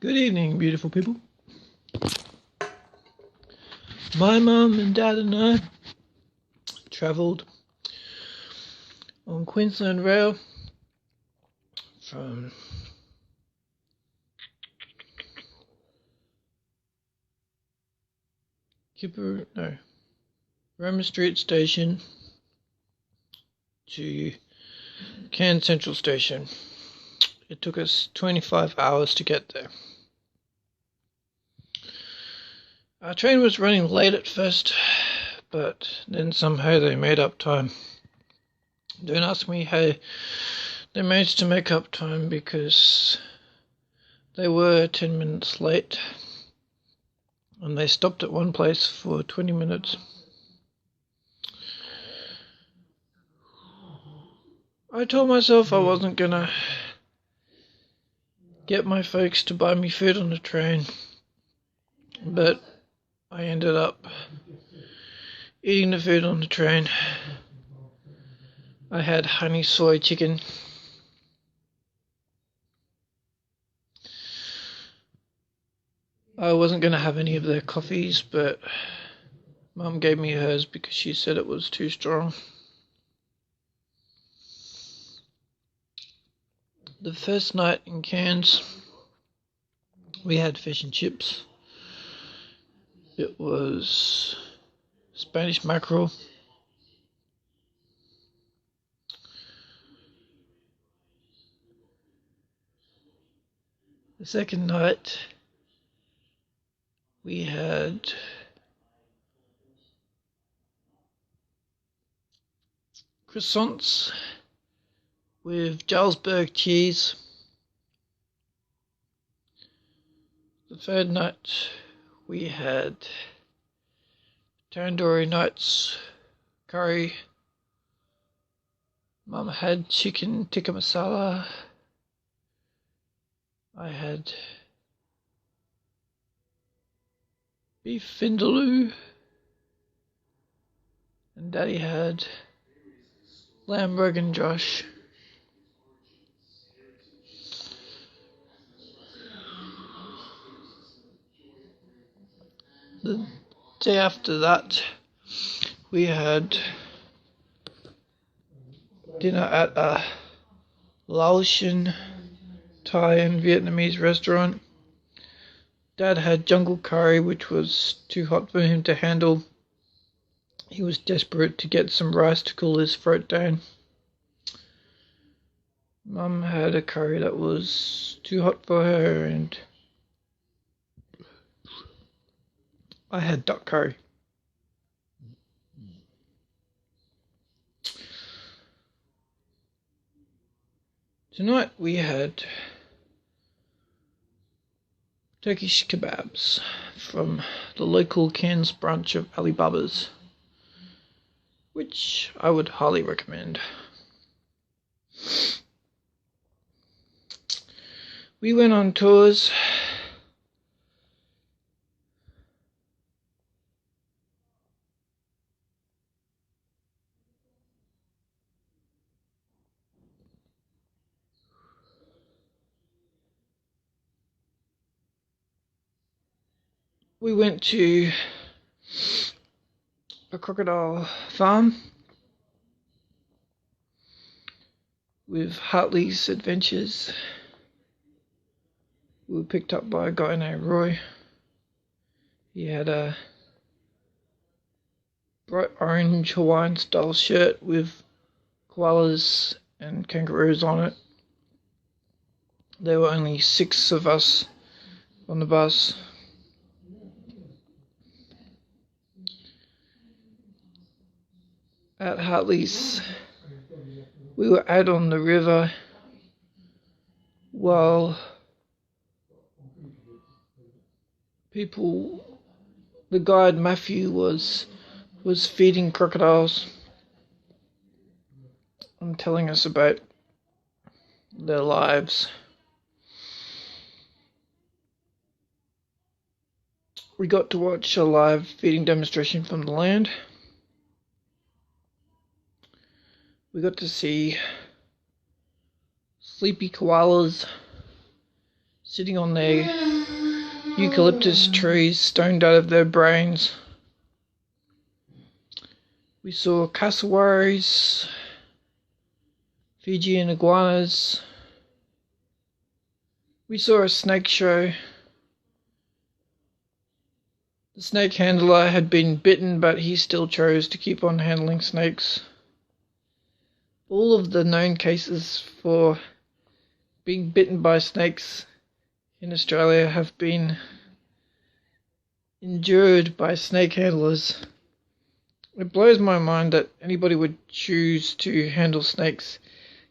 Good evening, beautiful people. My mum and dad and I travelled on Queensland Rail from Roma Street Station to Cairns Central Station. It took us 25 hours to get there. Our train was running late at first, but then somehow they made up time. Don't ask me how they managed to make up time, because they were 10 minutes late and they stopped at one place for 20 minutes. I told myself I wasn't gonna get my folks to buy me food on the train, but I ended up eating the food on the train. I had honey soy chicken. I wasn't going to have any of their coffees, but Mum gave me hers because she said it was too strong. The first night in Cairns, we had fish and chips. It was Spanish mackerel. The second night, we had croissants with Jarlsberg cheese. The third night, we had tandoori nights curry. Mum had chicken tikka masala. I had beef vindaloo, and Daddy had lamb rogan josh. The day after that, we had dinner at a Laotian, Thai and Vietnamese restaurant. Dad had jungle curry, which was too hot for him to handle. He was desperate to get some rice to cool his throat down. Mum had a curry that was too hot for her, and I had duck curry. Tonight we had Turkish kebabs from the local Cairns branch of Alibaba's, which I would highly recommend. We went on tours. We went to a crocodile farm with Hartley's Adventures. We were picked up by a guy named Roy. He had a bright orange Hawaiian style shirt with koalas and kangaroos on it. There were only 6 of us on the bus. At Hartley's, we were out on the river while the guide Matthew was feeding crocodiles and telling us about their lives. We got to watch a live feeding demonstration from the land. We got to see sleepy koalas sitting on their eucalyptus trees stoned out of their brains. We saw cassowaries, Fijian iguanas. We saw a snake show. The snake handler had been bitten, but he still chose to keep on handling snakes. All of the known cases for being bitten by snakes in Australia have been endured by snake handlers. It blows my mind that anybody would choose to handle snakes,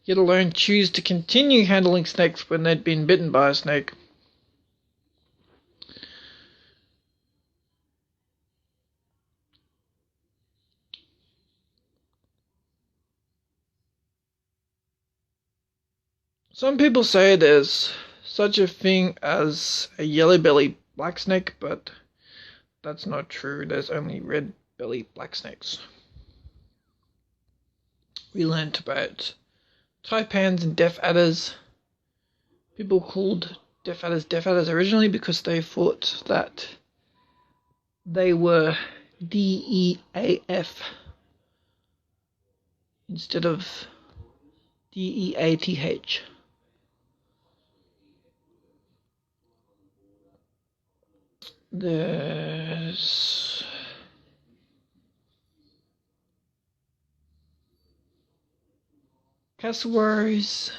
yet alone choose to continue handling snakes when they'd been bitten by a snake. Some people say there's such a thing as a yellow-belly black snake, but that's not true. There's only red-belly black snakes. We learnt about taipans and deaf adders. People called deaf adders originally because they thought that they were DEAF instead of DEATH. There's cassowaries.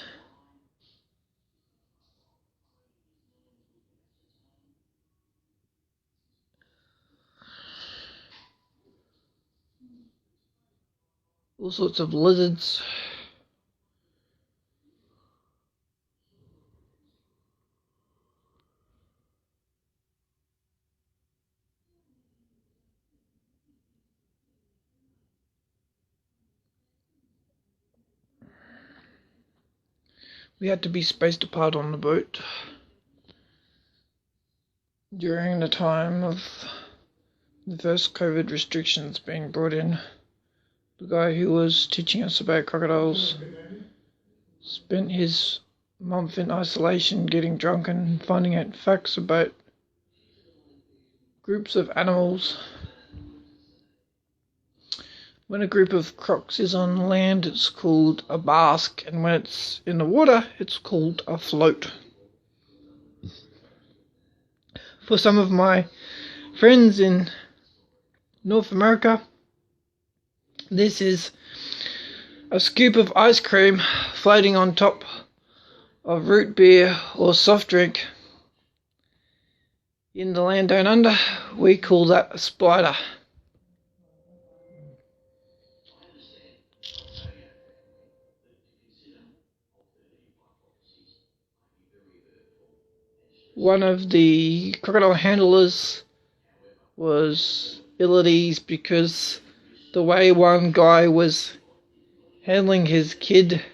All sorts of lizards. We had to be spaced apart on the boat during the time of the first COVID restrictions being brought in. The guy who was teaching us about crocodiles spent his month in isolation getting drunk and finding out facts about groups of animals. When a group of crocs is on land, it's called a basque, and when it's in the water, it's called a float. For some of my friends in North America, this is a scoop of ice cream floating on top of root beer or soft drink. In the land down under, we call that a spider. One of the crocodile handlers was ill at ease because the way one guy was handling his kid,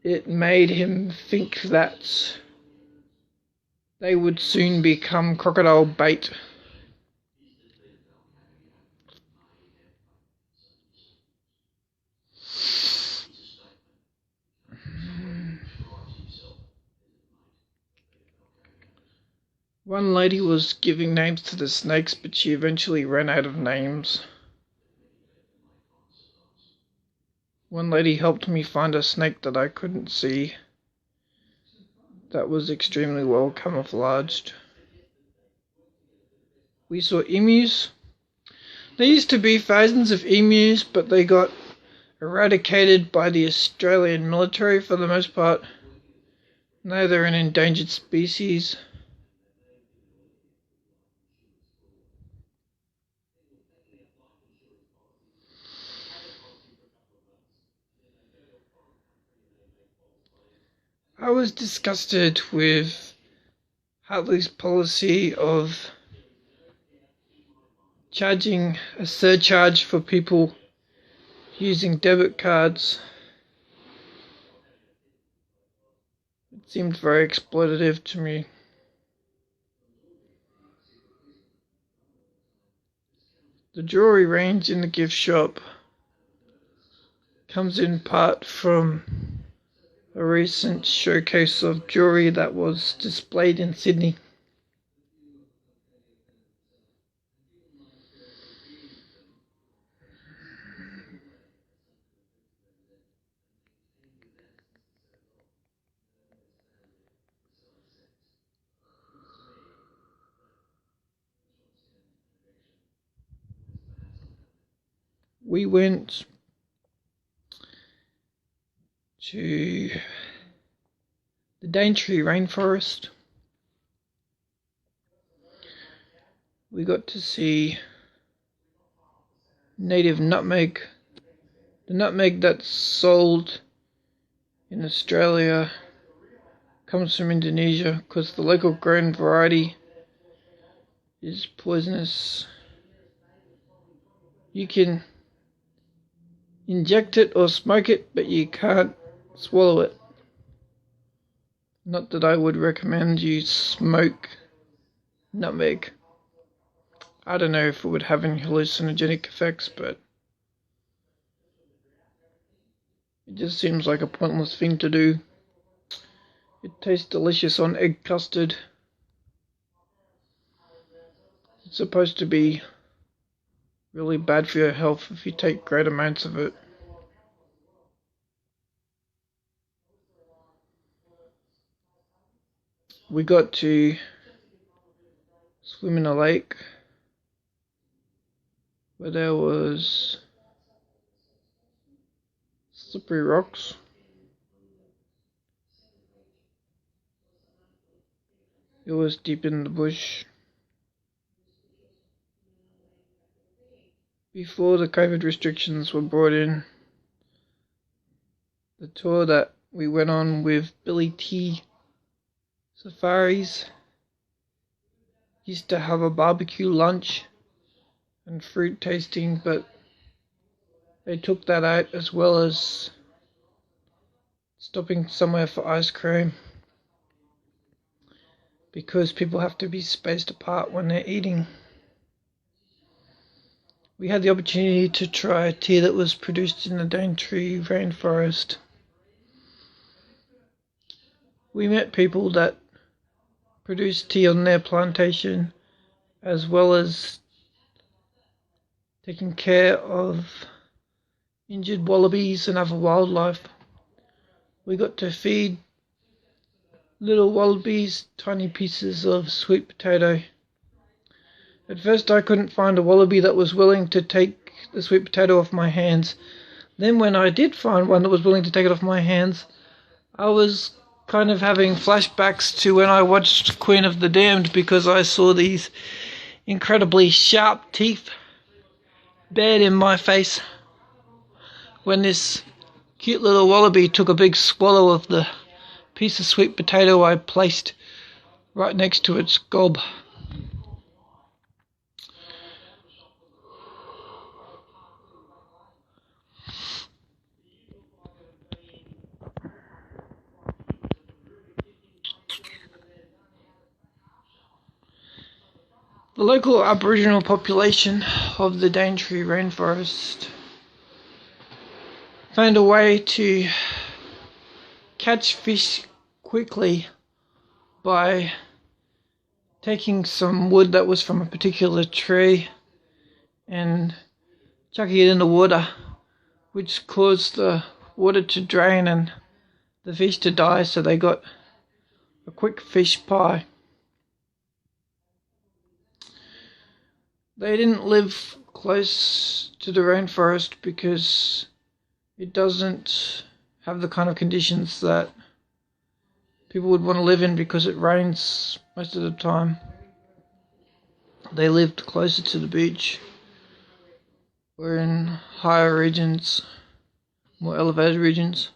it made him think that they would soon become crocodile bait. One lady was giving names to the snakes, but she eventually ran out of names. One lady helped me find a snake that I couldn't see that was extremely well camouflaged. We saw emus. There used to be thousands of emus, but they got eradicated by the Australian military for the most part. Now they're an endangered species. I was disgusted with Hartley's policy of charging a surcharge for people using debit cards. It seemed very exploitative to me. The jewelry range in the gift shop comes in part from a recent showcase of jewelry that was displayed in Sydney. we went to the Daintree rainforest. We got to see native nutmeg. The nutmeg that's sold in Australia comes from Indonesia because the local grown variety is poisonous. You can inject it or smoke it, but you can't swallow it. Not that I would recommend you smoke nutmeg. I don't know if it would have any hallucinogenic effects, but it just seems like a pointless thing to do. It tastes delicious on egg custard. It's supposed to be really bad for your health if you take great amounts of it. We got to swim in a lake where there was slippery rocks. It was deep in the bush. Before the COVID restrictions were brought in, the tour that we went on with Billy T Safaris used to have a barbecue lunch and fruit tasting, but they took that out as well as stopping somewhere for ice cream because people have to be spaced apart when they're eating. We had the opportunity to try tea that was produced in the Daintree rainforest. We met people that produced tea on their plantation, as well as taking care of injured wallabies and other wildlife. We got to feed little wallabies tiny pieces of sweet potato. At first I couldn't find a wallaby that was willing to take the sweet potato off my hands. Then when I did find one that was willing to take it off my hands, I was kind of having flashbacks to when I watched Queen of the Damned, because I saw these incredibly sharp teeth bared in my face when this cute little wallaby took a big swallow of the piece of sweet potato I placed right next to its gob. The local Aboriginal population of the Daintree rainforest found a way to catch fish quickly by taking some wood that was from a particular tree and chucking it in the water, which caused the water to drain and the fish to die, so they got a quick fish pie. They didn't live close to the rainforest because it doesn't have the kind of conditions that people would want to live in because it rains most of the time. They lived closer to the beach or in higher regions, more elevated regions.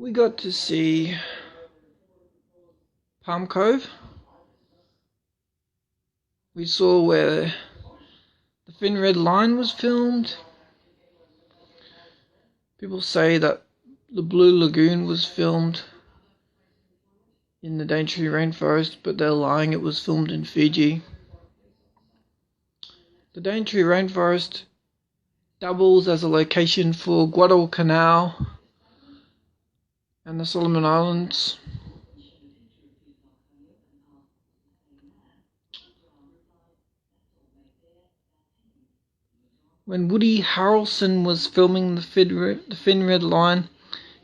We got to see Palm Cove. We saw where the Thin Red Line was filmed. People say that the Blue Lagoon was filmed in the Daintree rainforest, but they're lying, it was filmed in Fiji. The Daintree rainforest doubles as a location for Guadalcanal and the Solomon Islands. When Woody Harrelson was filming the Thin Red Line,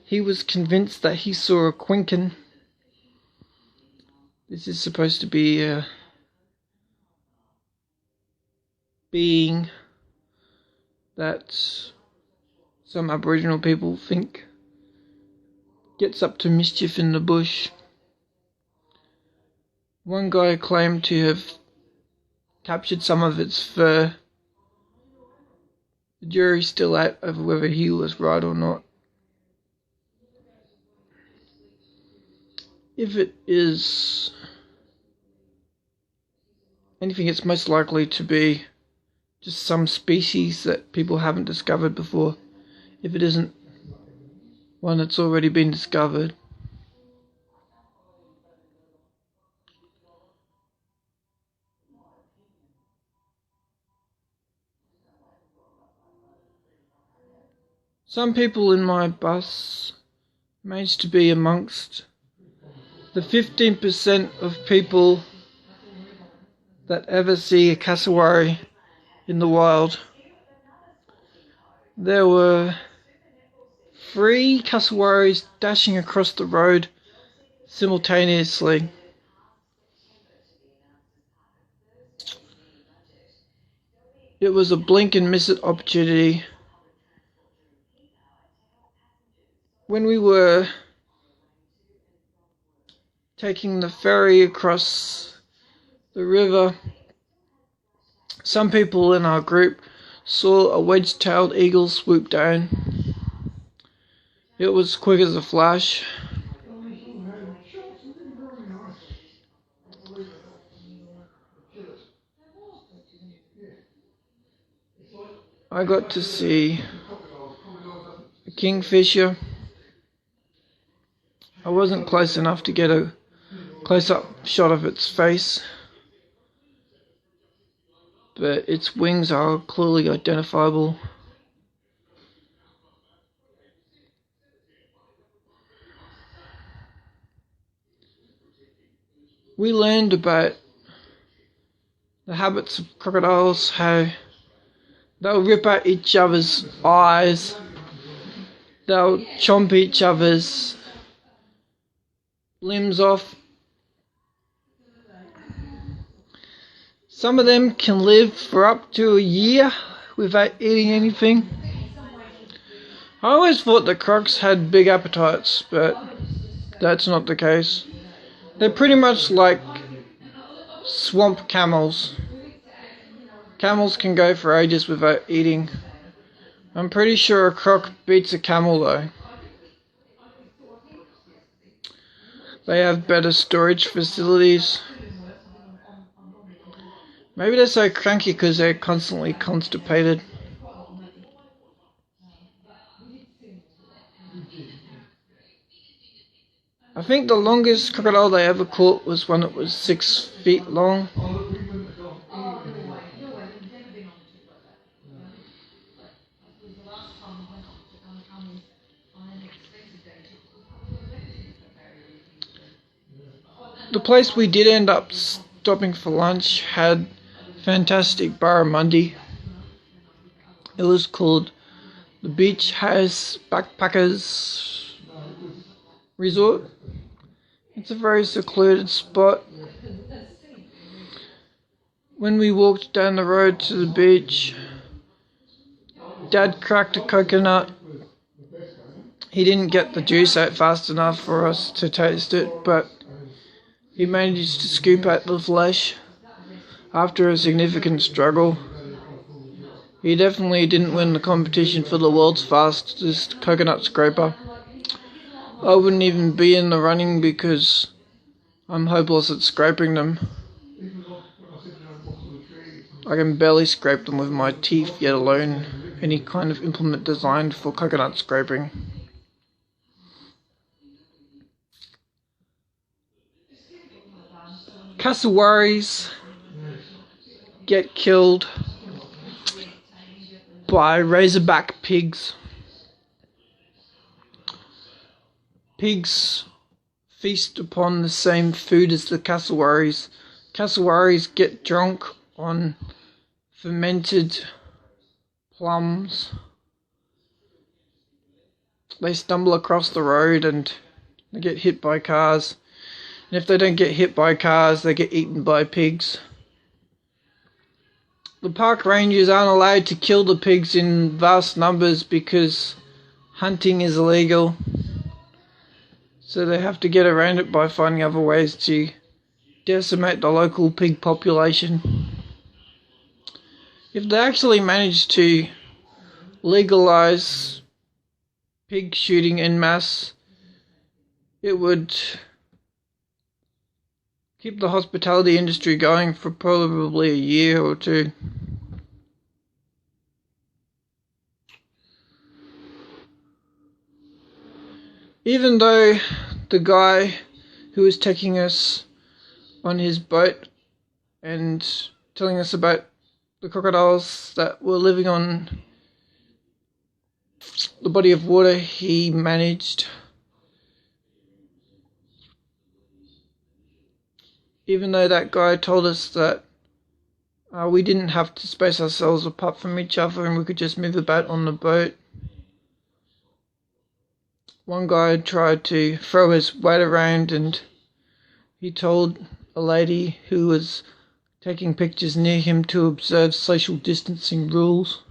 he was convinced that he saw a Quinkin. This is supposed to be a being that some Aboriginal people think gets up to mischief in the bush. One guy claimed to have captured some of its fur. The jury's still out over whether he was right or not. If it is anything, it's most likely to be just some species that people haven't discovered before, if it isn't one that's already been discovered. Some people in my bus managed to be amongst the 15% of people that ever see a cassowary in the wild. There were 3 cassowaries dashing across the road simultaneously. It was a blink and miss it opportunity. When we were taking the ferry across the river, some people in our group saw a wedge-tailed eagle swoop down. It was quick as a flash. I got to see a kingfisher. I wasn't close enough to get a close-up shot of its face, but its wings are clearly identifiable. We learned about the habits of crocodiles, how they'll rip out each other's eyes, they'll chomp each other's limbs off. Some of them can live for up to a year without eating anything. I always thought that crocs had big appetites, but that's not the case. They're pretty much like swamp camels. Camels can go for ages without eating. I'm pretty sure a croc beats a camel though. They have better storage facilities. Maybe they're so cranky because they're constantly constipated. I think the longest crocodile they ever caught was when it was 6 feet long. The place we did end up stopping for lunch had fantastic barramundi. It was called the Beach House Backpackers Resort. It's a very secluded spot. When we walked down the road to the beach, Dad cracked a coconut. He didn't get the juice out fast enough for us to taste it, but he managed to scoop out the flesh after a significant struggle. He definitely didn't win the competition for the world's fastest coconut scraper. I wouldn't even be in the running because I'm hopeless at scraping them. I can barely scrape them with my teeth, yet alone any kind of implement designed for coconut scraping. Cassowaries get killed by razorback pigs. Pigs feast upon the same food as the cassowaries. Cassowaries get drunk on fermented plums. They stumble across the road and they get hit by cars. And if they don't get hit by cars, they get eaten by pigs. The park rangers aren't allowed to kill the pigs in vast numbers because hunting is illegal. So they have to get around it by finding other ways to decimate the local pig population. If they actually manage to legalize pig shooting en masse, it would keep the hospitality industry going for probably a year or two. Even though the guy who was taking us on his boat and telling us about the crocodiles that were living on the body of water, he managed, even though that guy told us that we didn't have to space ourselves apart from each other and we could just move about on the boat. One guy tried to throw his weight around and he told a lady who was taking pictures near him to observe social distancing rules,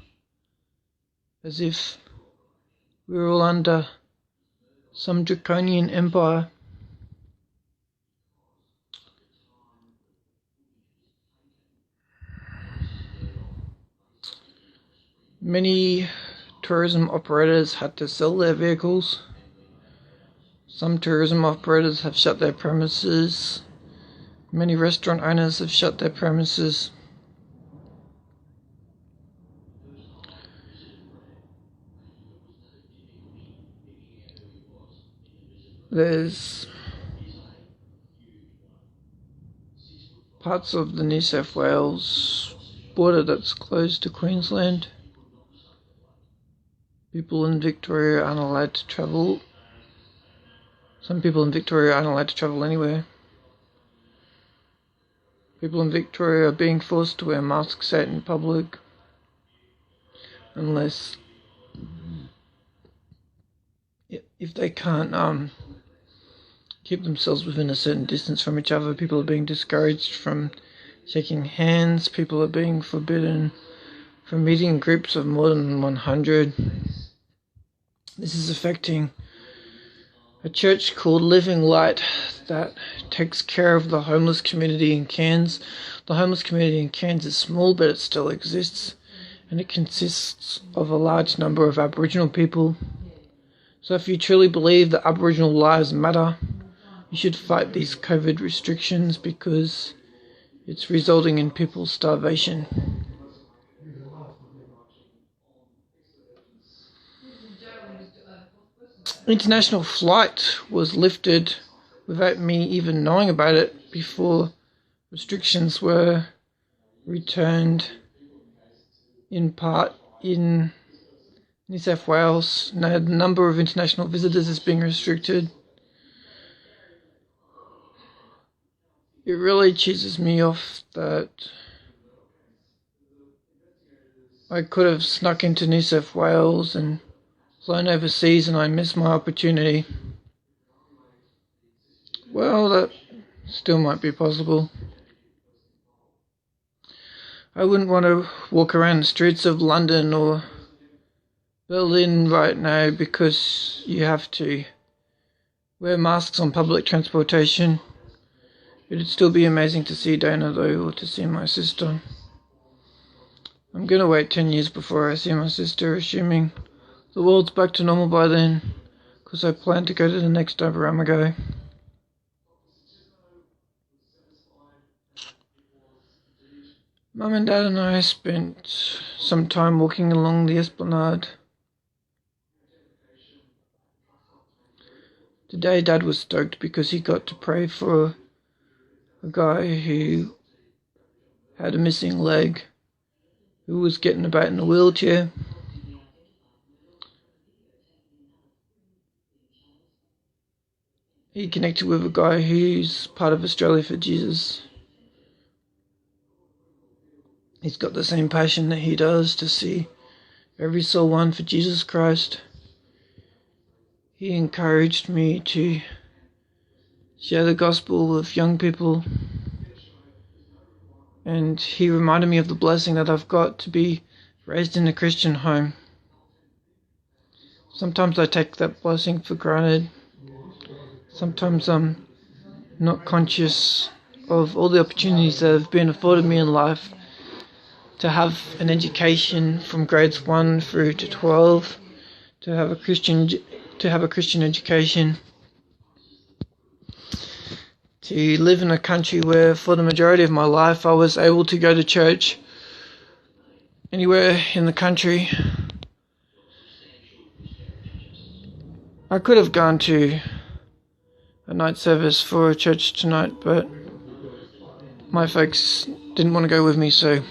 as if we were all under some draconian empire. Many tourism operators had to sell their vehicles. Some tourism operators have shut their premises. Many restaurant owners have shut their premises. There's parts of the New South Wales border that's closed to Queensland. People in Victoria aren't allowed to travel. Some people in Victoria aren't allowed to travel anywhere. People in Victoria are being forced to wear masks out in public unless if they can't keep themselves within a certain distance from each other. People are being discouraged from shaking hands. People are being forbidden from meeting in groups of more than 100. This is affecting a church called Living Light that takes care of the homeless community in Cairns. The homeless community in Cairns is small, but it still exists, and it consists of a large number of Aboriginal people. So if you truly believe that Aboriginal lives matter, you should fight these COVID restrictions because it's resulting in people's starvation. International flight was lifted without me even knowing about it before restrictions were returned in part in New South Wales. Now the number of international visitors is being restricted. It really cheeses me off that I could have snuck into New South Wales and flown overseas and I missed my opportunity. Well, that still might be possible. I wouldn't want to walk around the streets of London or Berlin right now because you have to wear masks on public transportation. It'd still be amazing to see Dana though, or to see my sister. I'm gonna wait 10 years before I see my sister, assuming the world's back to normal by then, because I plan to go to the next Aberamago. Mum and Dad and I spent some time walking along the Esplanade. Today Dad was stoked because he got to pray for a guy who had a missing leg, who was getting about in a wheelchair. He connected with a guy who's part of Australia for Jesus. He's got the same passion that he does to see every soul won for Jesus Christ. He encouraged me to share the gospel with young people, and he reminded me of the blessing that I've got to be raised in a Christian home. Sometimes I take that blessing for granted. Sometimes I'm not conscious of all the opportunities that have been afforded me in life to have an education from grades 1 through to 12, to have a Christian education, to live in a country where for the majority of my life I was able to go to church anywhere in the country. I could have gone to a night service for a church tonight, but my folks didn't want to go with me, so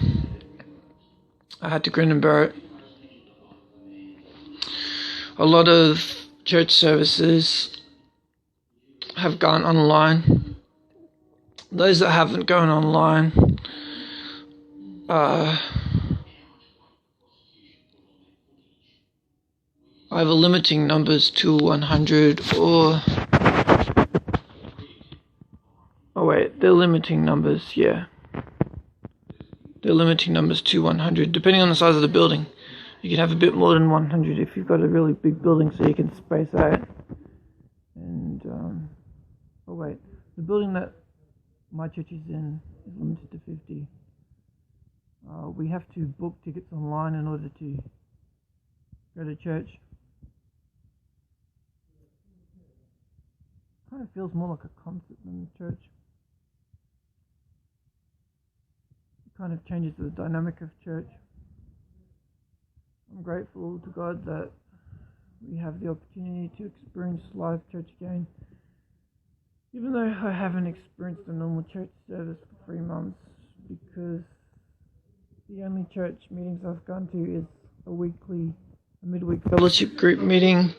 I had to grin and bear it. A lot of church services have gone online. Those that haven't gone online either limiting numbers to 100 or... they're limiting numbers, yeah. They're limiting numbers to 100, depending on the size of the building. You can have a bit more than 100 if you've got a really big building, so you can space out. And, the building that my church is in is limited to 50. We have to book tickets online in order to go to church. Kind of feels more like a concert than a church. It kind of changes the dynamic of church. I'm grateful to God that we have the opportunity to experience live church again. Even though I haven't experienced a normal church service for 3 months, because the only church meetings I've gone to is a midweek fellowship group meeting.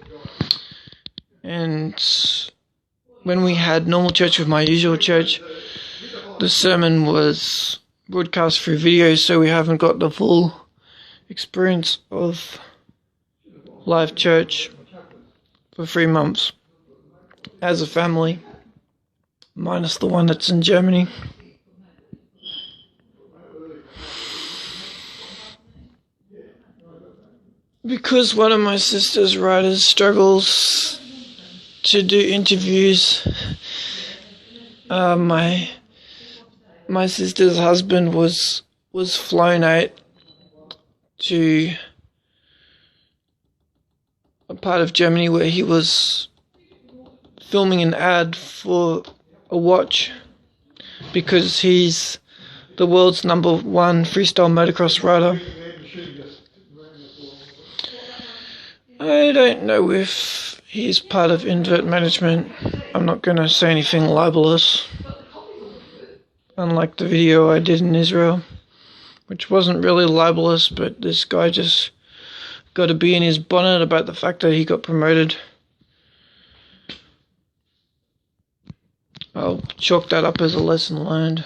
And when we had normal church with my usual church, the sermon was broadcast through video, so we haven't got the full experience of live church for 3 months as a family, minus the one that's in Germany. Because one of my sister's writers struggles to do interviews, my sister's husband was flown out to a part of Germany where he was filming an ad for a watch, because he's the world's #1 freestyle motocross rider. I don't know if he's part of invert management. I'm not going to say anything libelous, unlike the video I did in Israel, which wasn't really libelous, but this guy just got to be in his bonnet about the fact that he got promoted. I'll chalk that up as a lesson learned.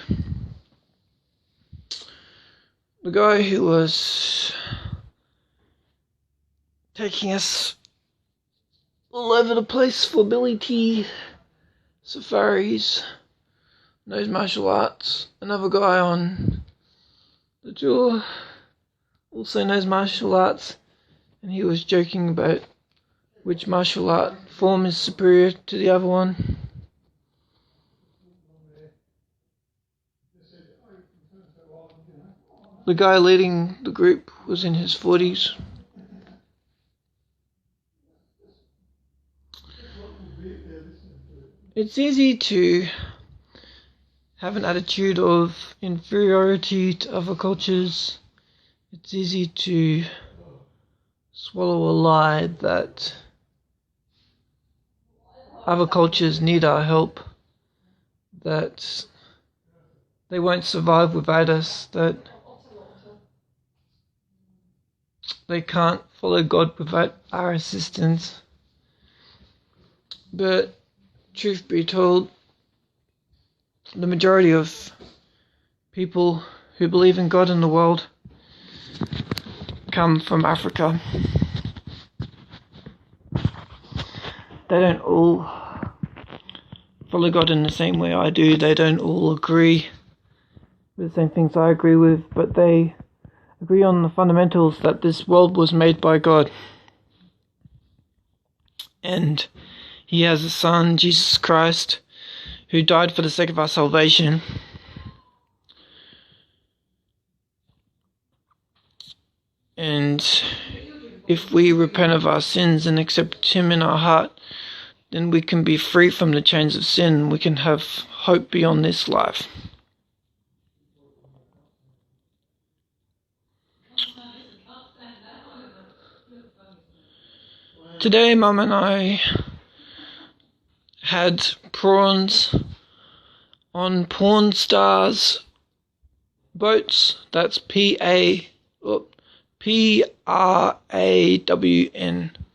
The guy who was taking us all over the place for Billy T, safaris, knows martial arts. Another guy on the tour also knows martial arts, and he was joking about which martial art form is superior to the other one. The guy leading the group was in his 40s. It's easy to have an attitude of inferiority to other cultures. It's easy to swallow a lie that other cultures need our help, that they won't survive without us, that they can't follow God without our assistance. But truth be told, the majority of people who believe in God in the world come from Africa. They don't all follow God in the same way I do. They don't all agree with the same things I agree with, but they agree on the fundamentals that this world was made by God. And He has a Son, Jesus Christ, who died for the sake of our salvation. And if we repent of our sins and accept Him in our heart, then we can be free from the chains of sin. We can have hope beyond this life. Today, Mum and I had prawns on Pawn Stars boats. That's Prawn,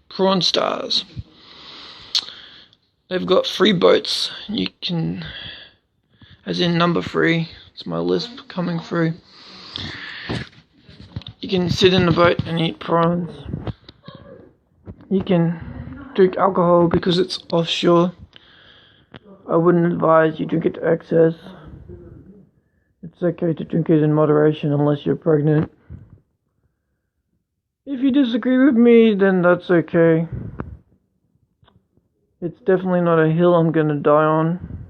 Prawn Stars. They've got free boats. You can, as in number 3, it's my lisp coming through. You can sit in the boat and eat prawns. You can drink alcohol because it's offshore. I wouldn't advise you drink it to excess. It's okay to drink it in moderation unless you're pregnant. If you disagree with me, then that's okay. It's definitely not a hill I'm gonna die on.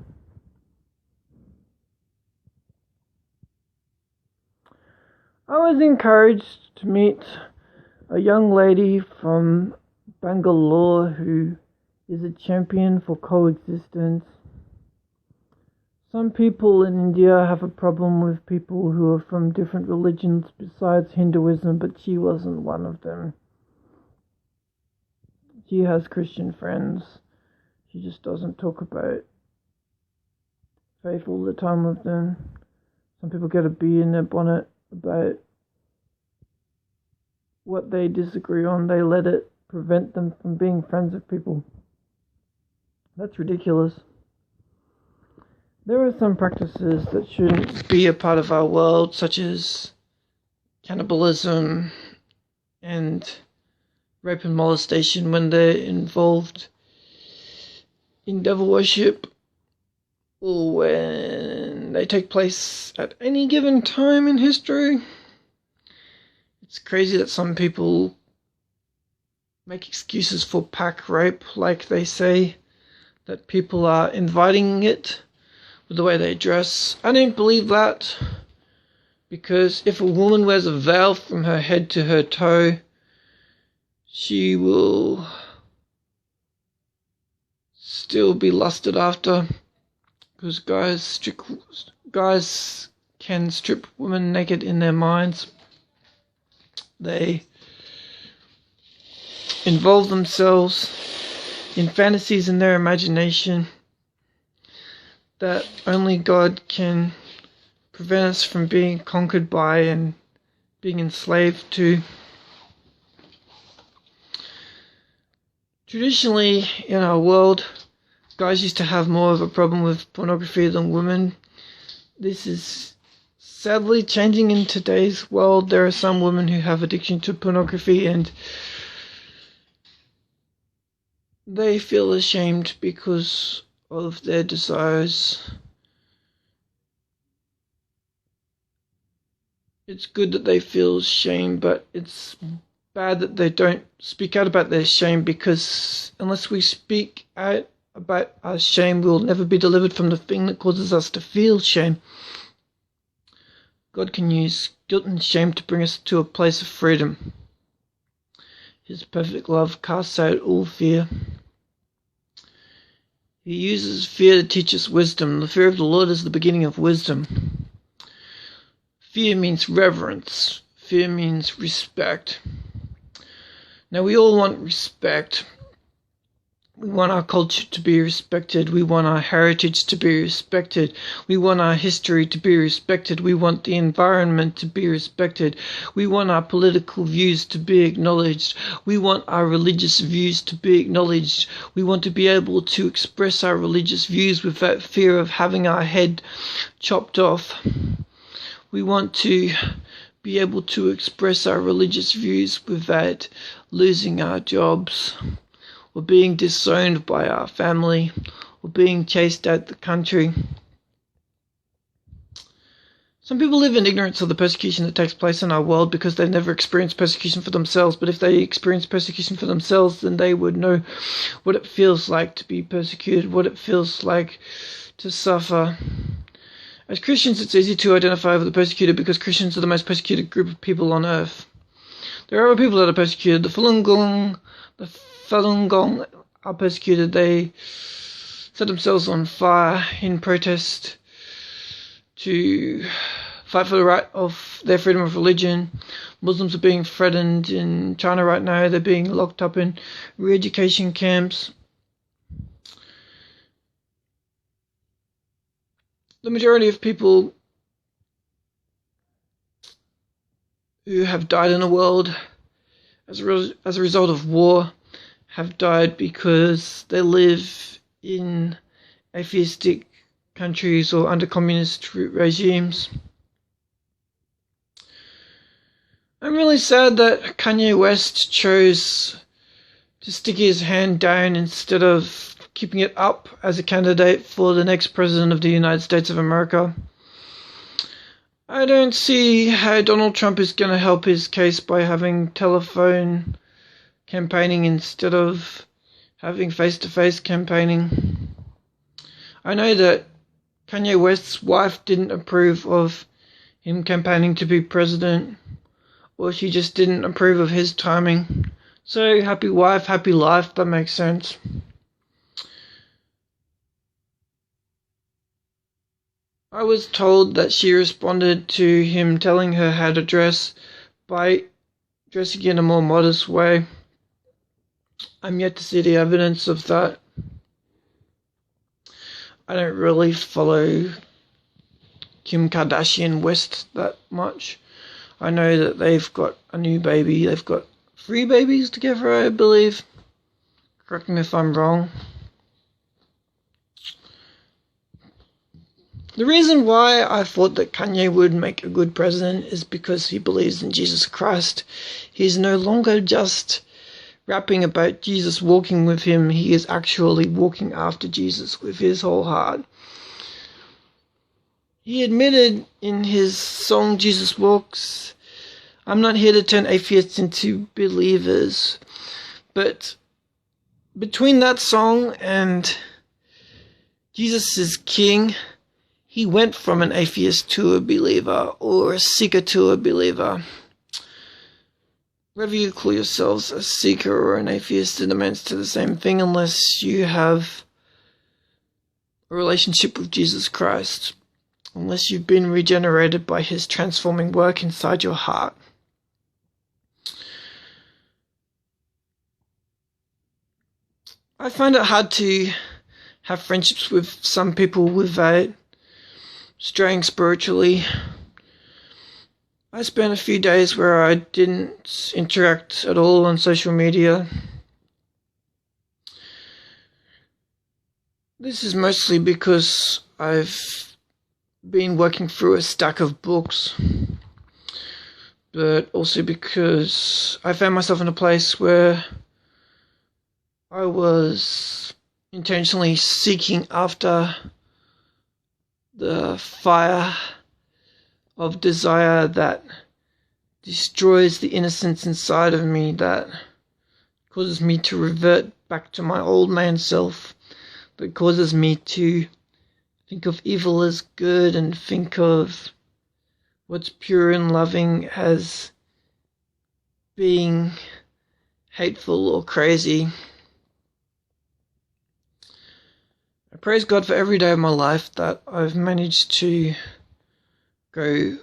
I was encouraged to meet a young lady from Bangalore who is a champion for coexistence. Some people in India have a problem with people who are from different religions besides Hinduism, but she wasn't one of them. She has Christian friends. She just doesn't talk about faith all the time with them. Some people get a bee in their bonnet about what they disagree on. They let it prevent them from being friends with people. That's ridiculous. There are some practices that shouldn't be a part of our world, such as cannibalism and rape and molestation when they're involved in devil worship, or when they take place at any given time in history. It's crazy that some people make excuses for pack rape, like they say that people are inviting it with the way they dress. I don't believe that, because if a woman wears a veil from her head to her toe, she will still be lusted after, because guys can strip women naked in their minds. They involve themselves in fantasies in their imagination that only God can prevent us from being conquered by and being enslaved to. Traditionally, in our world, guys used to have more of a problem with pornography than women. This is sadly changing in today's world. There are some women who have addiction to pornography and they feel ashamed because of their desires. It's good that they feel shame, but it's bad that they don't speak out about their shame, because unless we speak out about our shame, we'll never be delivered from the thing that causes us to feel shame. God can use guilt and shame to bring us to a place of freedom. His perfect love casts out all fear. He uses fear to teach us wisdom. The fear of the Lord is the beginning of wisdom. Fear means reverence. Fear means respect. Now, we all want respect. We want our culture to be respected. We want our heritage to be respected. We want our history to be respected. We want the environment to be respected. We want our political views to be acknowledged. We want our religious views to be acknowledged. We want to be able to express our religious views without fear of having our head chopped off. We want to be able to express our religious views without losing our jobs, or being disowned by our family, or being chased out the country. Some people live in ignorance of the persecution that takes place in our world because they've never experienced persecution for themselves. But if they experience persecution for themselves, then they would know what it feels like to be persecuted, what it feels like to suffer. As Christians, it's easy to identify with the persecuted because Christians are the most persecuted group of people on earth. There are other people that are persecuted. The Falun Gong are persecuted. They set themselves on fire in protest to fight for the right of their freedom of religion. Muslims are being threatened in China right now. They're being locked up in re-education camps. The majority of people who have died in the world as a result of war have died because they live in atheistic countries or under communist regimes. I'm really sad that Kanye West chose to stick his hand down instead of keeping it up as a candidate for the next president of the United States of America. I don't see how Donald Trump is going to help his case by having telephone campaigning instead of having face-to-face campaigning. I know that Kanye West's wife didn't approve of him campaigning to be president, or she just didn't approve of his timing. So, happy wife, happy life, that makes sense. I was told that she responded to him telling her how to dress by dressing in a more modest way. I'm yet to see the evidence of that. I don't really follow Kim Kardashian West that much. I know that they've got a new baby. They've got 3 babies together, I believe. Correct me if I'm wrong. The reason why I thought that Kanye would make a good president is because he believes in Jesus Christ. He's no longer just rapping about Jesus walking with him. He is actually walking after Jesus with his whole heart. He admitted in his song Jesus Walks, I'm not here to turn atheists into believers. But between that song and Jesus is King, he went from an atheist to a believer, or a seeker to a believer. Whether you call yourselves a seeker or an atheist, it amounts to the same thing unless you have a relationship with Jesus Christ, unless you've been regenerated by his transforming work inside your heart. I find it hard to have friendships with some people without straying spiritually. I spent a few days where I didn't interact at all on social media. This is mostly because I've been working through a stack of books, but also because I found myself in a place where I was intentionally seeking after the fire of desire that destroys the innocence inside of me, that causes me to revert back to my old man self, that causes me to think of evil as good and think of what's pure and loving as being hateful or crazy. I praise God for every day of my life that I've managed to go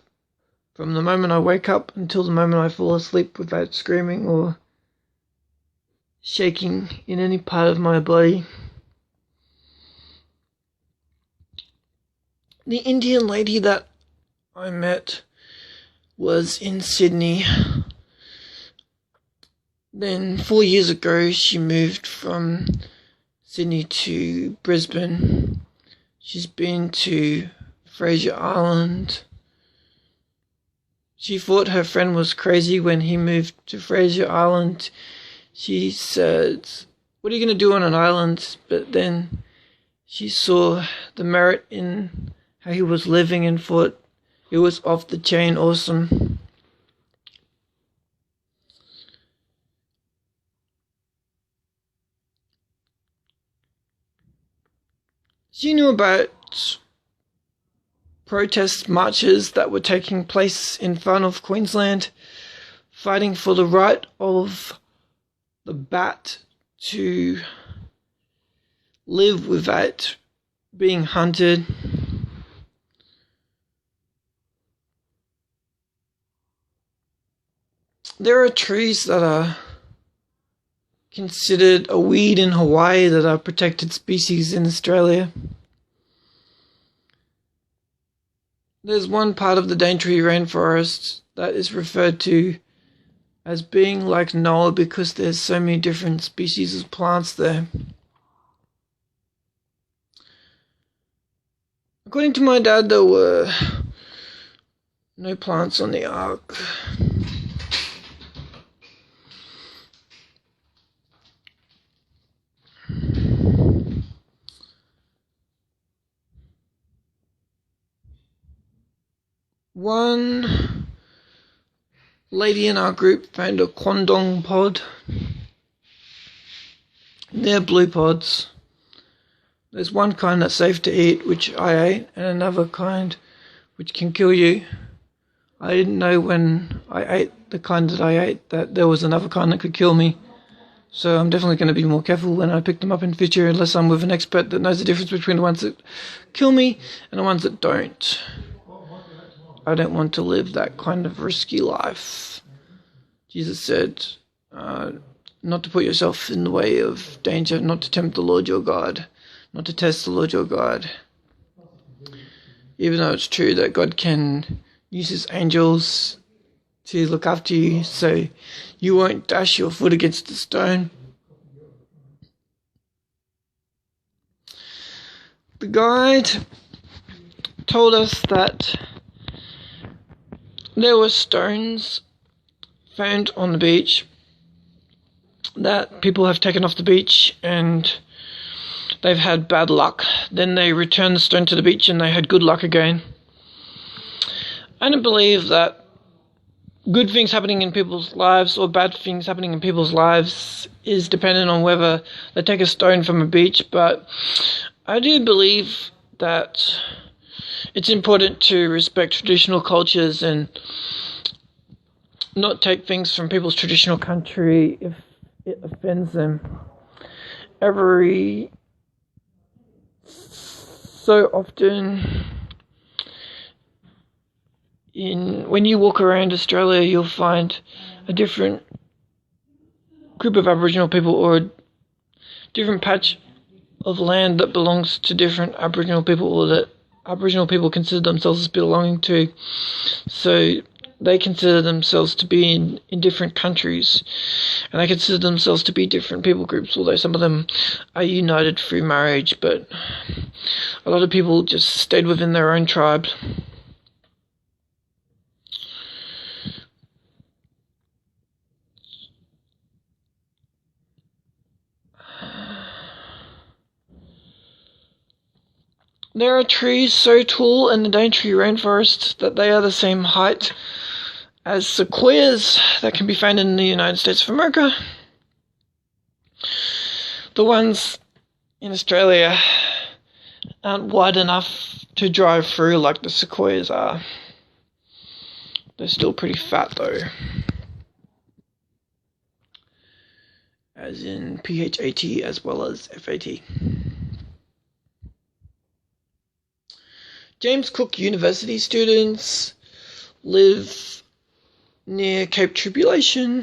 from the moment I wake up until the moment I fall asleep without screaming or shaking in any part of my body. The Indian lady that I met was in Sydney. Then 4 years ago she moved from Sydney to Brisbane. She's been to Fraser Island. she thought her friend was crazy when he moved to Fraser Island. She said, "What are you going to do on an island?" But then she saw the merit in how he was living and thought it was off the chain awesome. She knew about protest marches that were taking place in far north Queensland, fighting for the right of the bat to live without being hunted. There are trees that are considered a weed in Hawaii that are protected species in Australia. There's one part of the Daintree rainforest that is referred to as being like Noah because there's so many different species of plants there. According to my dad, there were no plants on the ark. One lady in our group found a quandong pod. They're blue pods. There's one kind that's safe to eat, which I ate, and another kind which can kill you. I didn't know when I ate the kind that I ate that there was another kind that could kill me. So I'm definitely going to be more careful when I pick them up in future, unless I'm with an expert that knows the difference between the ones that kill me and the ones that don't. I don't want to live that kind of risky life. Jesus said, not to put yourself in the way of danger, not to tempt the Lord your God, not to test the Lord your God. Even though it's true that God can use his angels to look after you so you won't dash your foot against a stone. The guide told us that there were stones found on the beach that people have taken off the beach and they've had bad luck. Then they returned the stone to the beach and they had good luck again. I don't believe that good things happening in people's lives or bad things happening in people's lives is dependent on whether they take a stone from a beach, but I do believe that it's important to respect traditional cultures and not take things from people's traditional country if it offends them. Every so often, when you walk around Australia, you'll find a different group of Aboriginal people or a different patch of land that belongs to different Aboriginal people or that Aboriginal people consider themselves as belonging to. So they consider themselves to be in different countries, and they consider themselves to be different people groups, although some of them are united through marriage, but a lot of people just stayed within their own tribe. There are trees so tall in the Daintree rainforest that they are the same height as sequoias that can be found in the United States of America. The ones in Australia aren't wide enough to drive through like the sequoias are. They're still pretty fat though. As in PHAT as well as FAT. James Cook University students live near Cape Tribulation.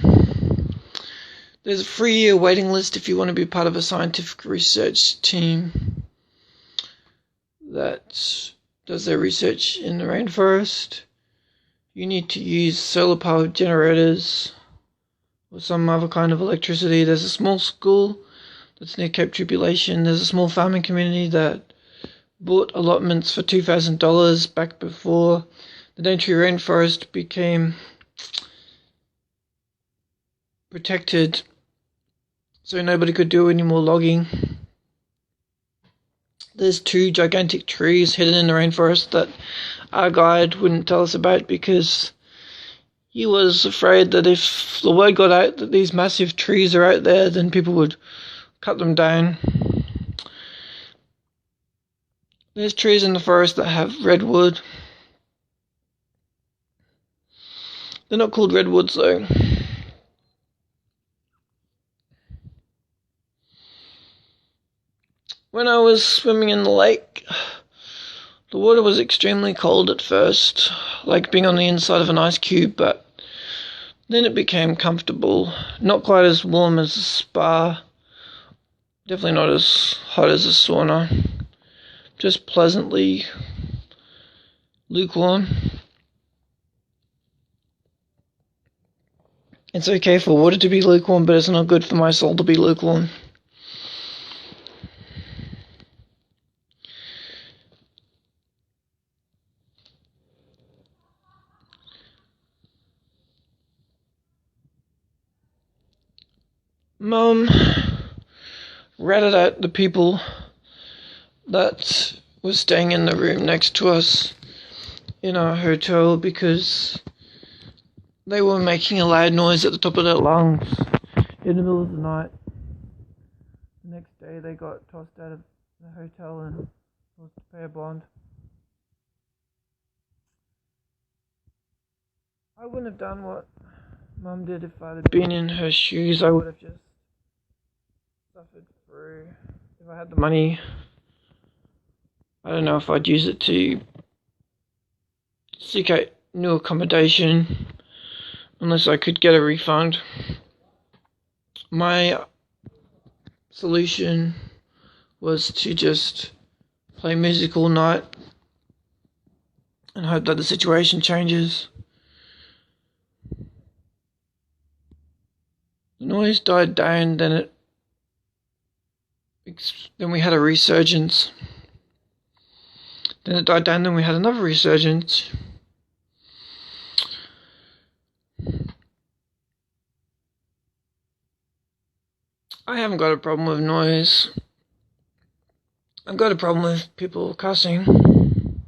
There's a 3-year waiting list if you want to be part of a scientific research team that does their research in the rainforest. You need to use solar powered generators or some other kind of electricity. There's a small school that's near Cape Tribulation. There's a small farming community that bought allotments for $2,000 back before the Daintree rainforest became protected, so nobody could do any more logging. There's 2 gigantic trees hidden in the rainforest that our guide wouldn't tell us about because he was afraid that if the word got out that these massive trees are out there, then people would cut them down. There's trees in the forest that have redwood. They're not called redwoods though. When I was swimming in the lake, the water was extremely cold at first, like being on the inside of an ice cube, but then it became comfortable. Not quite as warm as a spa, definitely not as hot as a sauna, just pleasantly lukewarm. It's okay for water to be lukewarm, but it's not good for my soul to be lukewarm. Mum ratted out the people that were staying in the room next to us in our hotel because they were making a loud noise at the top of their lungs in the middle of the night. The next day they got tossed out of the hotel and forced to pay a bond. I wouldn't have done what Mum did if I had been in her shoes. I would have just suffered through. If I had the money, I don't know if I'd use it to seek out new accommodation unless I could get a refund. My solution was to just play music all night and hope that the situation changes. The noise died down, then we had a resurgence. Then it died down, then we had another resurgence. I haven't got a problem with noise. I've got a problem with people cussing,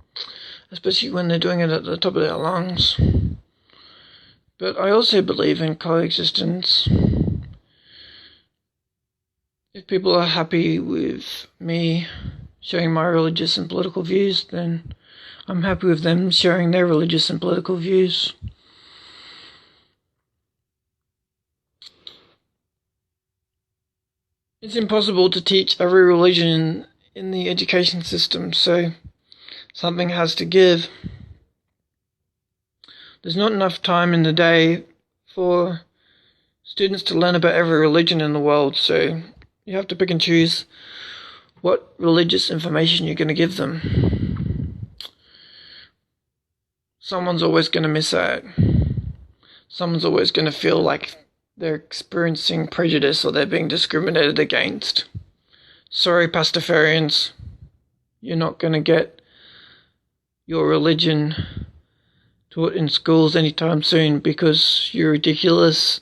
especially when they're doing it at the top of their lungs. But I also believe in coexistence. If people are happy with me sharing my religious and political views, then I'm happy with them sharing their religious and political views. It's impossible to teach every religion in the education system, so something has to give. There's not enough time in the day for students to learn about every religion in the world, so you have to pick and choose what religious information you're going to give them. Someone's always going to miss out. Someone's always going to feel like they're experiencing prejudice or they're being discriminated against. Sorry, Pastafarians, you're not going to get your religion taught in schools anytime soon because you're ridiculous.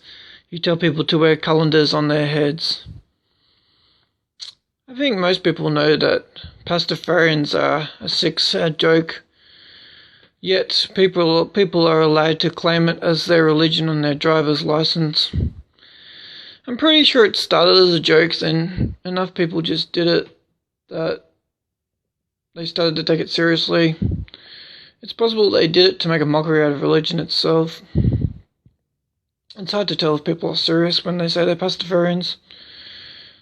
You tell people to wear calendars on their heads. I think most people know that Pastafarians are a sick, sad joke, yet people are allowed to claim it as their religion on their driver's license. I'm pretty sure it started as a joke, then enough people just did it that they started to take it seriously. It's possible they did it to make a mockery out of religion itself. It's hard to tell if people are serious when they say they're Pastafarians.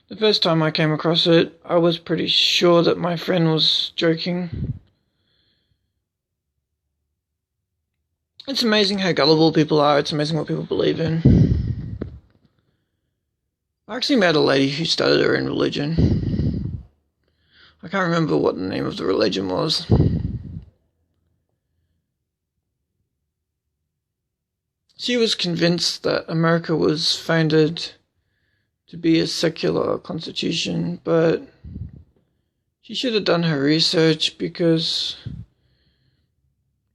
The first time I came across it, I was pretty sure that my friend was joking. It's amazing how gullible people are. It's amazing what people believe in. I actually met a lady who started her own religion. I can't remember what the name of the religion was. She was convinced that America was founded to be a secular constitution, but she should have done her research because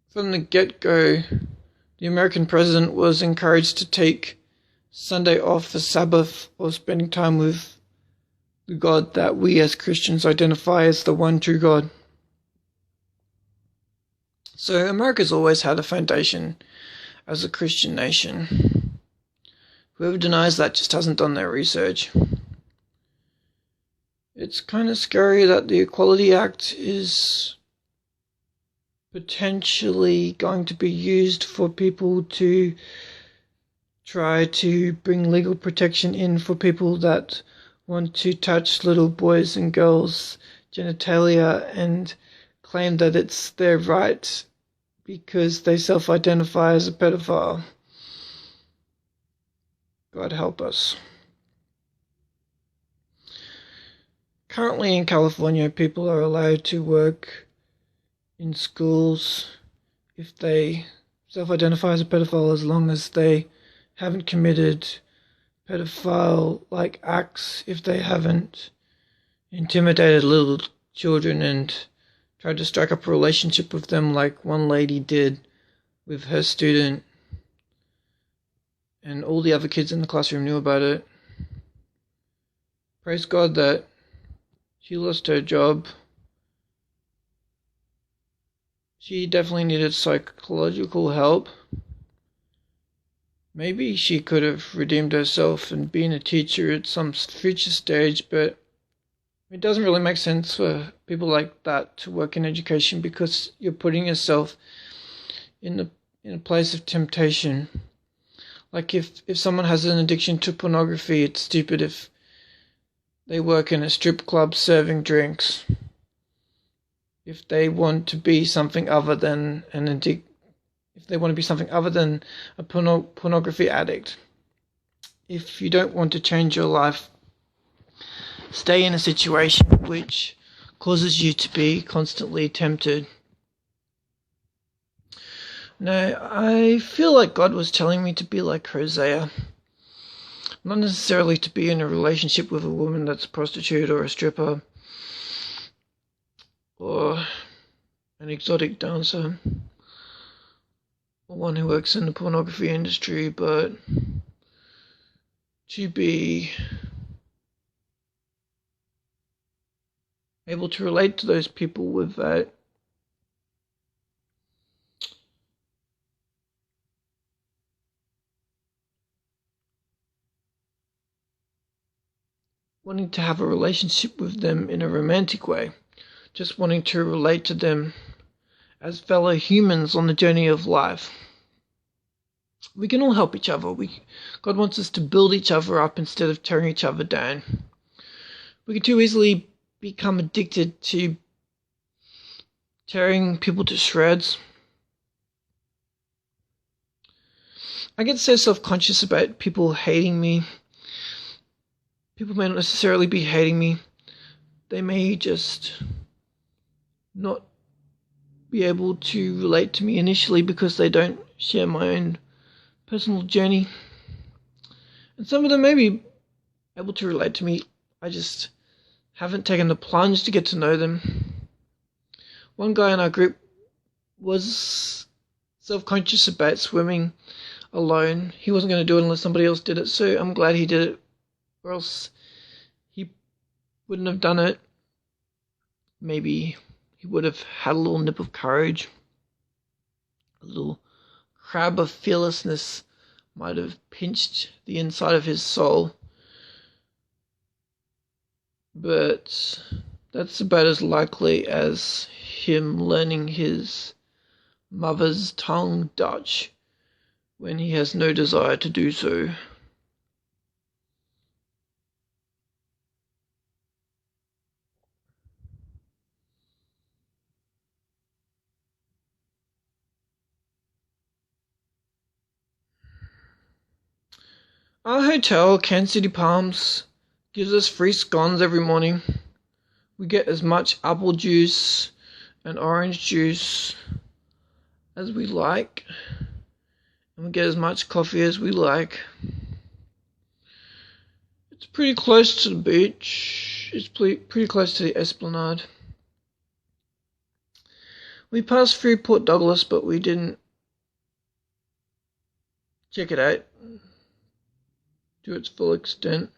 for from the get-go, the American president was encouraged to take Sunday off for Sabbath or spending time with the God that we as Christians identify as the one true God. So America's always had a foundation as a Christian nation. Whoever denies that just hasn't done their research. It's kind of scary that the Equality Act is potentially going to be used for people to try to bring legal protection in for people that want to touch little boys and girls' genitalia and claim that it's their right because they self-identify as a pedophile. God help us. Currently in California, people are allowed to work in schools if they self-identify as a pedophile, as long as they haven't committed pedophile-like acts, if they haven't intimidated little children and tried to strike up a relationship with them like one lady did with her student, and all the other kids in the classroom knew about it. Praise God that she lost her job. She definitely needed psychological help. Maybe she could have redeemed herself and been a teacher at some future stage, but it doesn't really make sense for people like that to work in education, because you're putting yourself in a place of temptation. Like if someone has an addiction to pornography, it's stupid if they work in a strip club serving drinks. If they want to be something other than if they want to be something other than a pornography addict. If you don't want to change your life, stay in a situation which causes you to be constantly tempted. Now, I feel like God was telling me to be like Hosea. Not necessarily to be in a relationship with a woman that's a prostitute or a stripper or an exotic dancer or one who works in the pornography industry, but to be able to relate to those people without wanting to have a relationship with them in a romantic way, just wanting to relate to them as fellow humans on the journey of life. We can all help each other. God wants us to build each other up instead of tearing each other down. We can too easily become addicted to tearing people to shreds. I get so self-conscious about people hating me. People may not necessarily be hating me. They may just not be able to relate to me initially because they don't share my own personal journey. And some of them may be able to relate to me. I just haven't taken the plunge to get to know them. One guy in our group was self-conscious about swimming alone. He wasn't going to do it unless somebody else did it, so I'm glad he did it, or else he wouldn't have done it. Maybe he would have had a little nip of courage. A little crab of fearlessness might have pinched the inside of his soul. But that's about as likely as him learning his mother's tongue, Dutch, when he has no desire to do so. Our hotel, Kansas City Palms, gives us free scones every morning. We get as much apple juice and orange juice as we like, and we get as much coffee as we like. It's pretty close to the beach. It's pretty close to the Esplanade. We passed through Port Douglas, but we didn't check it out to its full extent.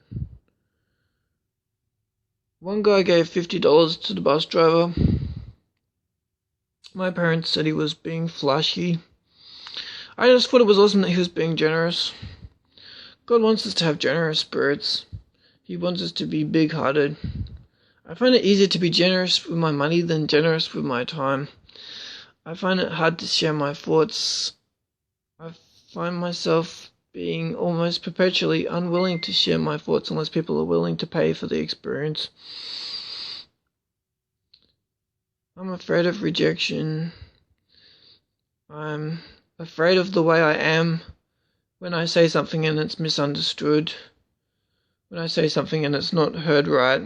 One guy gave $50 to the bus driver. My parents said he was being flashy. I just thought it was awesome that he was being generous. God wants us to have generous spirits. He wants us to be big-hearted. I find it easier to be generous with my money than generous with my time. I find it hard to share my thoughts. I find myself being almost perpetually unwilling to share my thoughts unless people are willing to pay for the experience. I'm afraid of rejection. I'm afraid of the way I am when I say something and it's misunderstood. When I say something and it's not heard right.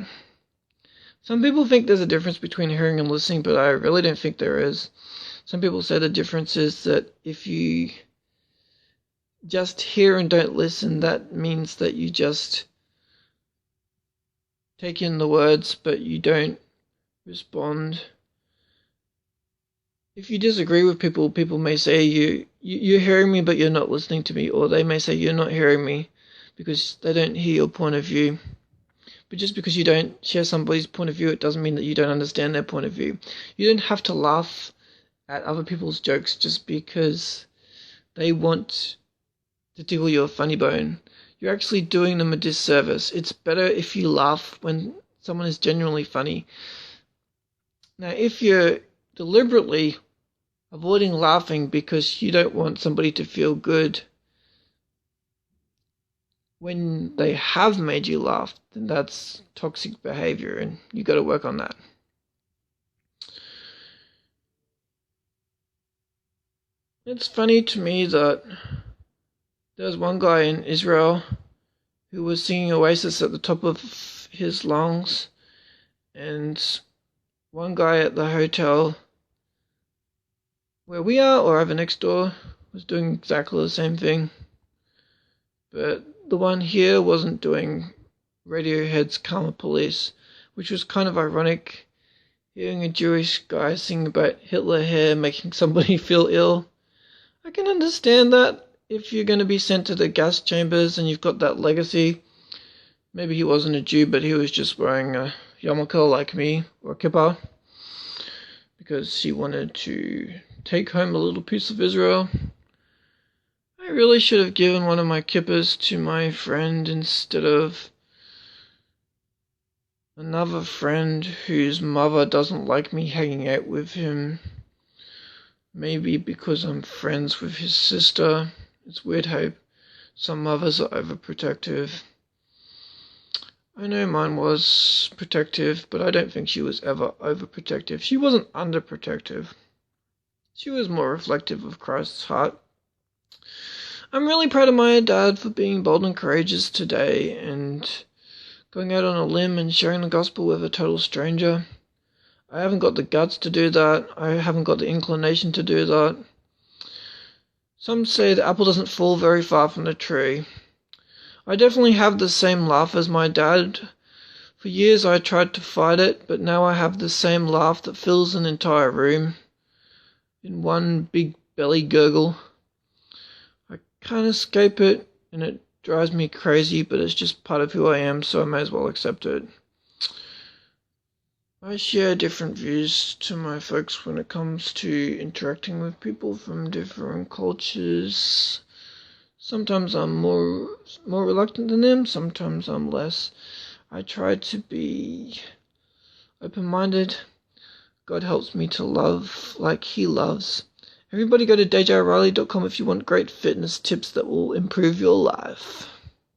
Some people think there's a difference between hearing and listening, but I really don't think there is. Some people say the difference is that if you just hear and don't listen, that means that you just take in the words, but you don't respond. If you disagree with people, people may say you're hearing me, but you're not listening to me, or they may say you're not hearing me because they don't hear your point of view. But just because you don't share somebody's point of view, it doesn't mean that you don't understand their point of view. You don't have to laugh at other people's jokes just because they want to tickle your funny bone. You're actually doing them a disservice. It's better if you laugh when someone is genuinely funny. Now, if you're deliberately avoiding laughing because you don't want somebody to feel good when they have made you laugh, then that's toxic behavior, and you got to work on that. It's funny to me that there's one guy in Israel who was singing Oasis at the top of his lungs, and one guy at the hotel where we are, or over next door, was doing exactly the same thing. But the one here wasn't doing Radiohead's Karma Police, which was kind of ironic, hearing a Jewish guy sing about Hitler hair making somebody feel ill. I can understand that if you're going to be sent to the gas chambers and you've got that legacy. Maybe he wasn't a Jew, but he was just wearing a yarmulke like me, or a kippah, because he wanted to take home a little piece of Israel. I really should have given one of my kippahs to my friend instead of another friend whose mother doesn't like me hanging out with him. Maybe because I'm friends with his sister. It's weird how some mothers are overprotective. I know mine was protective, but I don't think she was ever overprotective. She wasn't underprotective. She was more reflective of Christ's heart. I'm really proud of my dad for being bold and courageous today and going out on a limb and sharing the gospel with a total stranger. I haven't got the guts to do that. I haven't got the inclination to do that. Some say the apple doesn't fall very far from the tree. I definitely have the same laugh as my dad. For years I tried to fight it, but now I have the same laugh that fills an entire room in one big belly gurgle. I can't escape it, and it drives me crazy, but it's just part of who I am, so I may as well accept it. I share different views to my folks when it comes to interacting with people from different cultures. Sometimes I'm more reluctant than them, sometimes I'm less. I try to be open-minded. God helps me to love like He loves. Everybody go to DJRiley.com if you want great fitness tips that will improve your life.